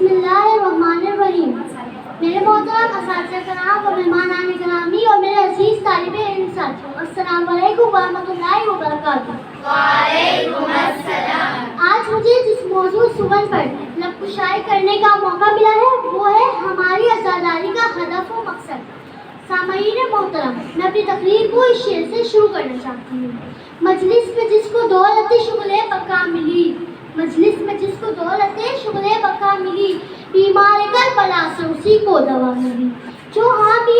बिस्मिल्लाहिर्रहमानिर्रहीम। मेरे मोहतरम असातिज़ा कराम और मेहमान गिरामी और मेरे अजीज तालिबे इल्म साथियों, अस्सलाम वालेकुम व रहमतुल्लाहि व बरकातुहू। वालेकुम अस्सलाम। आज मुझे जिस मौजूद सुमन पर लबकुशाई करने का मौका मिला है वो है हमारी आज़ादारी का हदफ व मकसद। सामईन मोहतरम, मैं अपनी तकरीर को इस शेर से शुरू करना चाहती हूँ। मजलिस में जिसको दौलत शुग़्ल बका मिली, मजलिस में जिसको दौलत शुग़्ल बका मिली, बीमार करबला से उसी को दवा मिली। जो हामी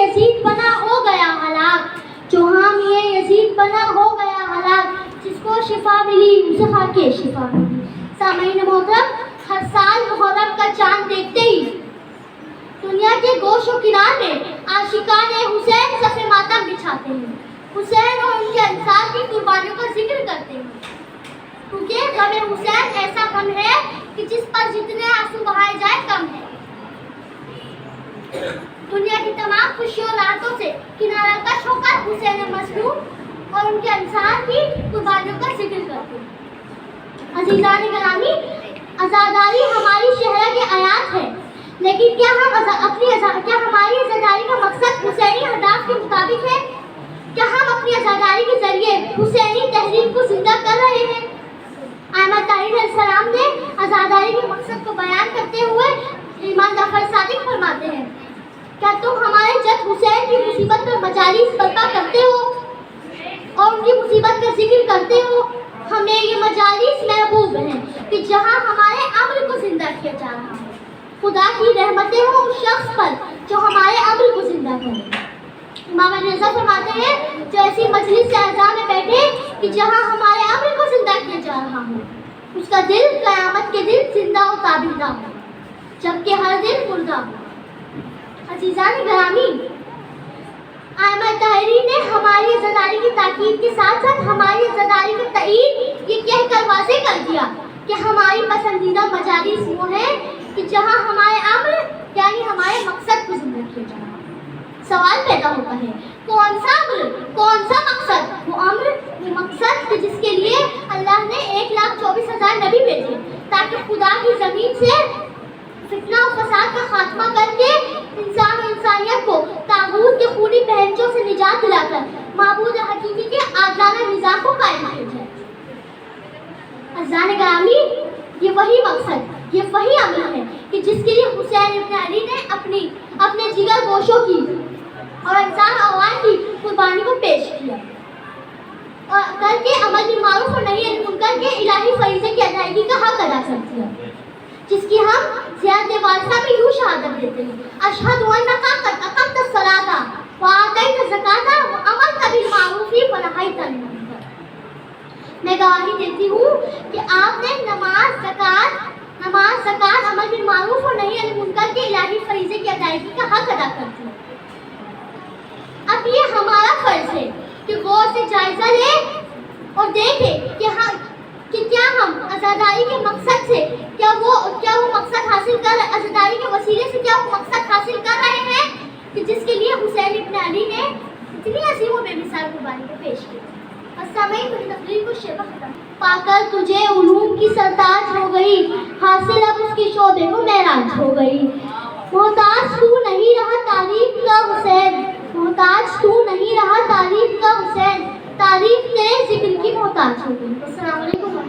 यजीद बना हो गया हलाक, जो हामी यजीद बना हो गया हलाक, जिसको शिफा मिली उसे खाके शिफा मिली। सामईन मोहतरम, हर साल मुहर्रम का चांद देखते ही दुनिया के गोशो किनार में आशिकान हुसैन सफ़े मातम बिछाते हैं, हुसैन और उनके अंसार की कुर्बानियों का जिक्र करते हैं, क्योंकि गम हुसैन ऐसा गम है कि जिस पर जितने आंसू बहाए जाए कम है। दुनिया की तमाम खुशियों और राहतों से किनारा कश होकर हुसैन मसलूम और उनके अंसार की कुर्बानियों का जिक्र करते हैं। अज़ीज़ान गिरामी, आज़ादारी हमारी शहरा के आयात है, लेकिन क्या हमारी आज़ादारी का मकसद हुसैनी अहदाफ के मुताबिक है? क्या हम अपनी आज़ादारी के जरिए हुसैनी तहरीक को जिंदा कर रहे हैं? अहमद ताहिर अलैहिस्सलाम ने आज़ादारी के मकसद को बयान करते हुए इमाम जाफर सादिक फरमाते हैं, क्या तुम हमारे जद हुसैन की मुसीबत पर मजालिस बर्पा करते हो और उनकी मुसीबत का जिक्र करते हो? हमें ये मजालिस महबूब हैं कि जहाँ हमारे अम्र को जिंदा किया जा रहा है। खुदा की रहमतें हो उस शख्स पर जो हमारे अम्र को जिंदा करे। इमाम रज़ा फरमाते हैं, जो ऐसी मजलिस से अज़ा में बैठे कि जहाँ हमारे अम्र को जिंदा किया जा रहा हो, उसका दिल क़यामत के दिन जिंदा और ताबिंदा हो, जबकि हर दिल मुर्दा हो। अज़ीज़ान गिरामी, अहमद ताहिरी ने हमारी आज़ादारी की ताकीद के साथ साथ हमारी आज़ादारी का तईद ये कहकर वाज़े कर दिया कि हमारी पसंदीदा मजालिस वो है कि जहाँ हमारे अम्र यानी हमारे मकसद को जिंदा किया जा रहा है। सवाल पैदा होता है, कौन सा अम्र, कौन सा मकसद? वो अम्र, वो मकसद कि जिसके लिए अल्लाह ने 1,24,000 नबी भेजे, ताकि खुदा की ज़मीन से फितना और फसाद का खात्मा करके इंसान और इंसानियत को तागूत के खूनी पहंचों से निजात दिलाकर माबूद हकीकी के आदलाना निज़ाम को कायम किया जाए। अज़ीज़ान गिरामी, ये वही मकसद, ये वही अमल है कि जिसके लिए हुसैन इब्न अली ने अपने जिगर गोशों की और इंसान अवान की कुर्बानी को पेश किया और करके अमल बिल मारूफ और नही अनिल मुनकर के इलाही फरीज़े की अदायगी का हक अदा कर दिया, जिसकी हम ज़ियारत वारसा में यूँ शहादत देते हैं, अशहदु अन्नका क़द अक़मतस सलाता व आतैत ज़काता व अमरत बिल मारूफ व नहैत अनिल मुनकर। मैं गवाही देती हूँ कि आपने नमाज, ज़कात, अमर बिल मारूफ और नही अनिल मुनकर के इलाही फरीज़े की अदायगी का हक अदा कर दिया। अब ये हमारा फर्ज है कि गौर से जायजा लें और देखें कि क्या हम आज़ादारी के मकसद से क्या वो मकसद हासिल कर, आज़ादारी के वसीले से क्या वो मकसद हासिल कर रहे हैं कि जिसके लिए हुसैन इब्न अली ने इतनी अजीम और बेमिसाल कुर्बानी को पेश किया। तकरीर को शेबा खत्म। पाकर तुझे उलूम की सरताज हो गई, हासिल अब उसकी शोबे को महराज हो गई। मोहताज तू नहीं रहा तारीफ का हुसैन, मोहताज तू नहीं रहा तारीफ का हुसैन, तारीफ तेरे जिक्र की मोहताज हो गई। अस्सलाम वालेकुम।